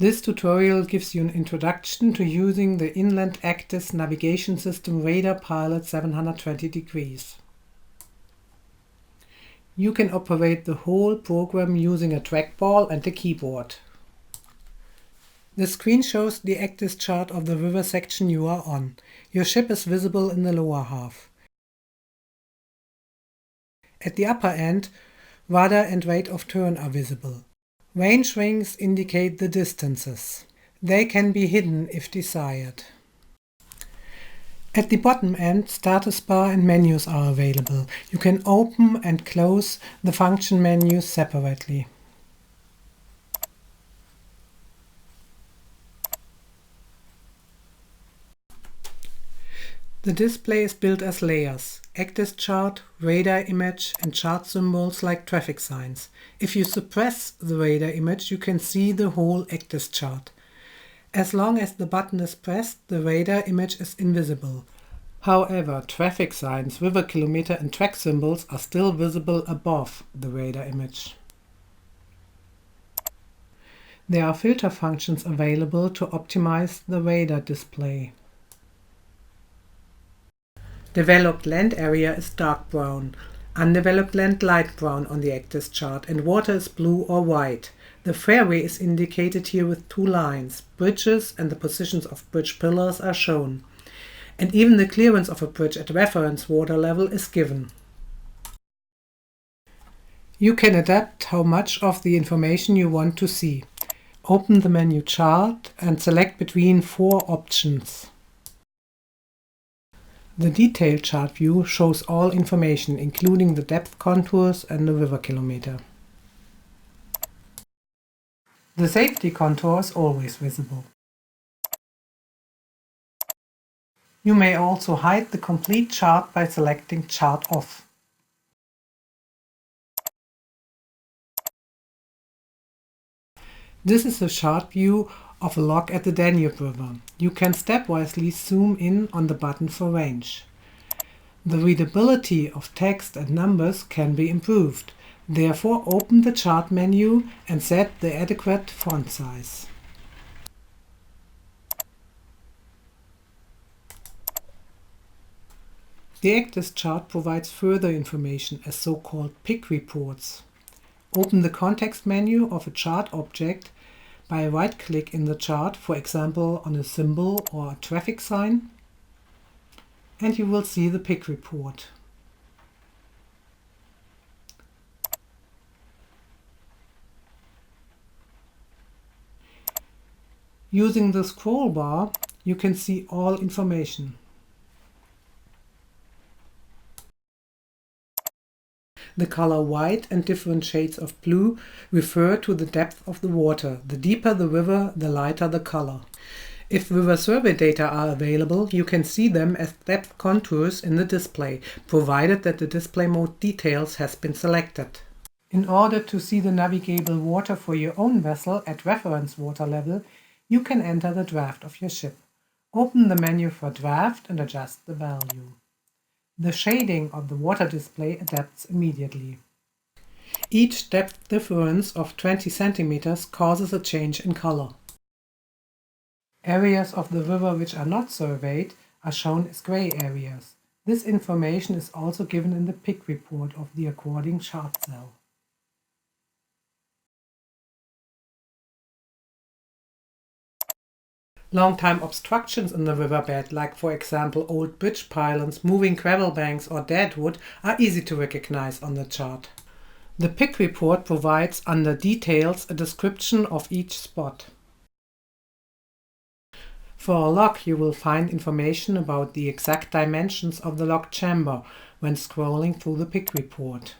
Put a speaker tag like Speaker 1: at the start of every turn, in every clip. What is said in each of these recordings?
Speaker 1: This tutorial gives you an introduction to using the Inland ECDIS navigation system RADARpilot720. You can operate the whole program using a trackball and a keyboard. The screen shows the ECDIS chart of the river section you are on. Your ship is visible in the lower half. At the upper end, rudder and rate of turn are visible. Range rings indicate the distances. They can be hidden if desired. At the bottom end, status bar and menus are available. You can open and close the function menus separately. The display is built as layers: ECDIS chart, radar image and chart symbols like traffic signs. If you suppress the radar image, you can see the whole ECDIS chart. As long as the button is pressed, the radar image is invisible. However, traffic signs, river kilometer and track symbols are still visible above the radar image. There are filter functions available to optimize the radar display. Developed land area is dark brown, undeveloped land light brown on the ECDIS chart, and water is blue or white. The fairway is indicated here with two lines. Bridges and the positions of bridge pillars are shown. And even the clearance of a bridge at reference water level is given. You can adapt how much of the information you want to see. Open the menu Chart and select between four options. The detailed chart view shows all information, including the depth contours and the river kilometer. The safety contour is always visible. You may also hide the complete chart by selecting Chart Off. This is a chart view of a log at the Danube River. You can stepwisely zoom in on the button for range. The readability of text and numbers can be improved. Therefore, open the chart menu and set the adequate font size. The ECDIS chart provides further information as so-called pick reports. Open the context menu of a chart object by right-click in the chart, for example on a symbol or a traffic sign, and you will see the pick report. Using the scroll bar, you can see all information. The color white and different shades of blue refer to the depth of the water. The deeper the river, the lighter the color. If river survey data are available, you can see them as depth contours in the display, provided that the display mode details has been selected. In order to see the navigable water for your own vessel at reference water level, you can enter the draft of your ship. Open the menu for draft and adjust the value. The shading of the water display adapts immediately. Each depth difference of 20 cm causes a change in color. Areas of the river which are not surveyed are shown as gray areas. This information is also given in the pick report of the according chart cell. Long-time obstructions in the riverbed, like for example old bridge pylons, moving gravel banks or dead wood, are easy to recognize on the chart. The pick report provides under Details a description of each spot. For a lock, you will find information about the exact dimensions of the lock chamber when scrolling through the pick report.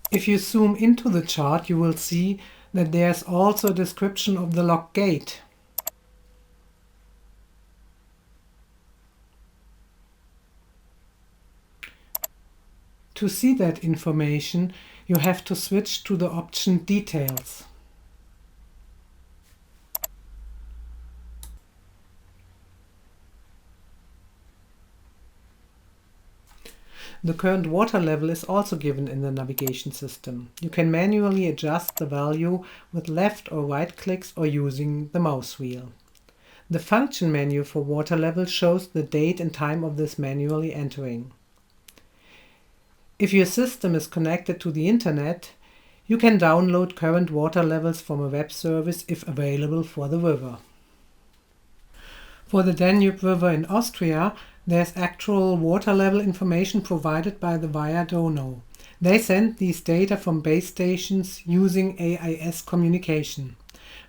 Speaker 1: If you zoom into the chart, you will see that there's also a description of the lock gate. To see that information, you have to switch to the option Details. The current water level is also given in the navigation system. You can manually adjust the value with left or right clicks or using the mouse wheel. The function menu for water level shows the date and time of this manually entering. If your system is connected to the internet, you can download current water levels from a web service if available for the river. For the Danube River in Austria, there's actual water level information provided by the Via Donau. They send these data from base stations using AIS communication.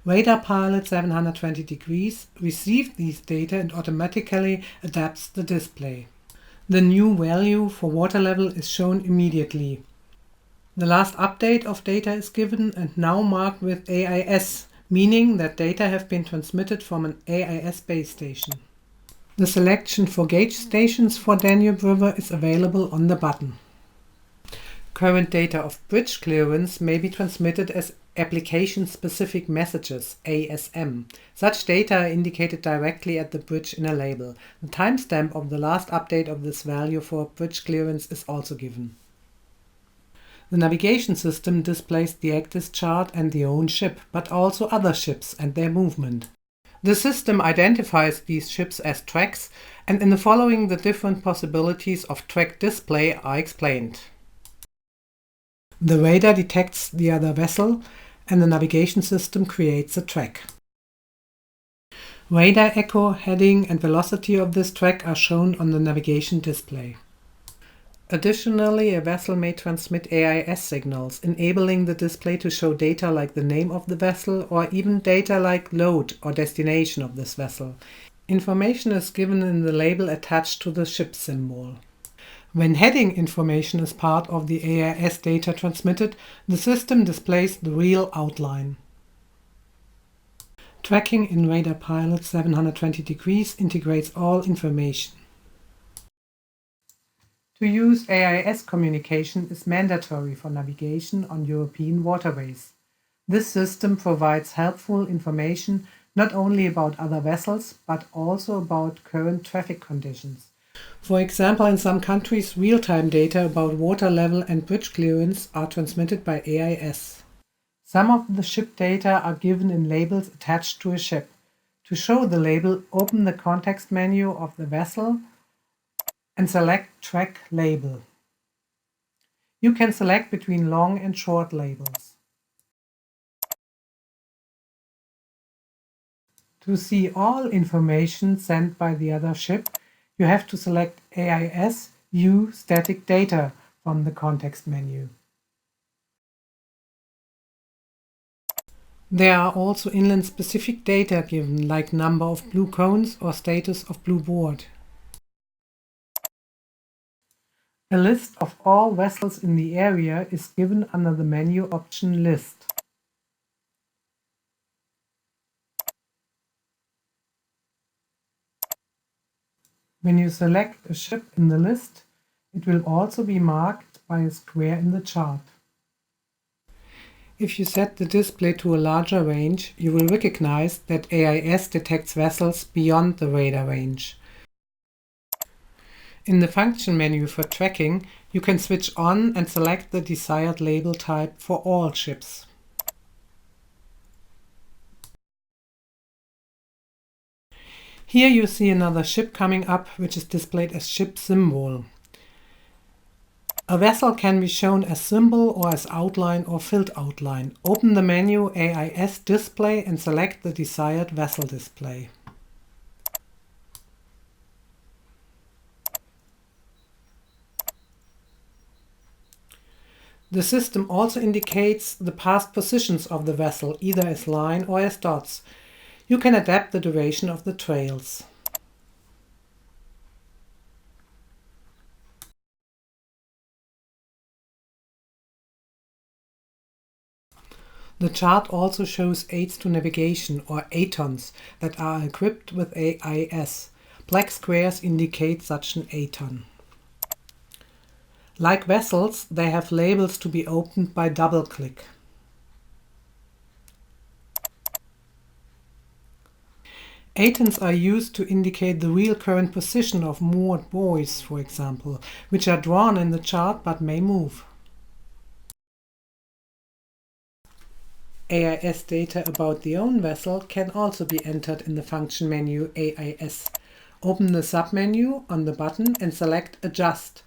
Speaker 1: RADARpilot720 receives these data and automatically adapts the display. The new value for water level is shown immediately. The last update of data is given and now marked with AIS, meaning that data have been transmitted from an AIS base station. The selection for gauge stations for Danube River is available on the button. Current data of bridge clearance may be transmitted as application-specific messages, ASM. Such data are indicated directly at the bridge in a label. The timestamp of the last update of this value for bridge clearance is also given. The navigation system displays the ECDIS chart and the own ship, but also other ships and their movement. The system identifies these ships as tracks, and in the following the different possibilities of track display are explained. The radar detects the other vessel, and the navigation system creates a track. Radar echo, heading and velocity of this track are shown on the navigation display. Additionally, a vessel may transmit AIS signals, enabling the display to show data like the name of the vessel or even data like load or destination of this vessel. Information is given in the label attached to the ship symbol. When heading information is part of the AIS data transmitted, the system displays the real outline. Tracking in RADARpilot720 integrates all information. To use AIS communication is mandatory for navigation on European waterways. This system provides helpful information not only about other vessels, but also about current traffic conditions. For example, in some countries, real-time data about water level and bridge clearance are transmitted by AIS. Some of the ship data are given in labels attached to a ship. To show the label, open the context menu of the vessel and select Track Label. You can select between long and short labels. To see all information sent by the other ship, you have to select AIS View Static Data from the context menu. There are also inland-specific data given, like number of blue cones or status of blue board. A list of all vessels in the area is given under the menu option List. When you select a ship in the list, it will also be marked by a square in the chart. If you set the display to a larger range, you will recognize that AIS detects vessels beyond the radar range. In the function menu for tracking, you can switch on and select the desired label type for all ships. Here you see another ship coming up, which is displayed as ship symbol. A vessel can be shown as symbol or as outline or filled outline. Open the menu AIS Display and select the desired vessel display. The system also indicates the past positions of the vessel, either as line or as dots. You can adapt the duration of the trails. The chart also shows aids to navigation, or ATONs, that are equipped with AIS. Black squares indicate such an ATON. Like vessels, they have labels to be opened by double-click. ATENs are used to indicate the real current position of moored buoys, for example, which are drawn in the chart but may move. AIS data about the own vessel can also be entered in the function menu AIS. Open the submenu on the button and select Adjust.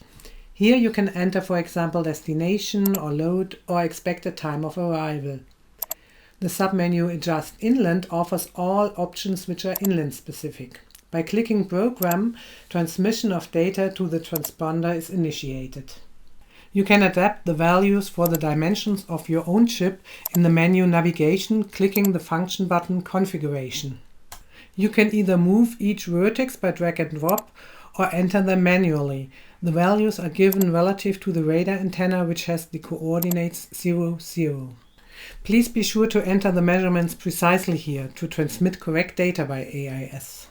Speaker 1: Here you can enter, for example, destination or load or expected time of arrival. The submenu Adjust Inland offers all options which are inland specific. By clicking Program, transmission of data to the transponder is initiated. You can adapt the values for the dimensions of your own ship in the menu Navigation, clicking the function button Configuration. You can either move each vertex by drag and drop or enter them manually. The values are given relative to the radar antenna, which has the coordinates 0, 0. Please be sure to enter the measurements precisely here to transmit correct data by AIS.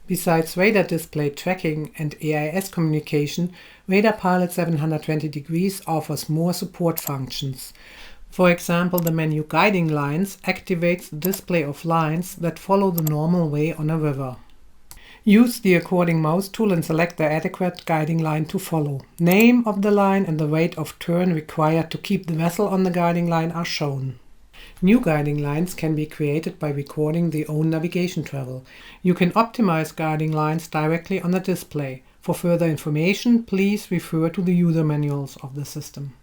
Speaker 1: Besides radar display tracking and AIS communication, RADARpilot720 offers more support functions. For example, the menu Guiding Lines activates the display of lines that follow the normal way on a river. Use the according mouse tool and select the adequate guiding line to follow. Name of the line and the rate of turn required to keep the vessel on the guiding line are shown. New guiding lines can be created by recording the own navigation travel. You can optimize guiding lines directly on the display. For further information, please refer to the user manuals of the system.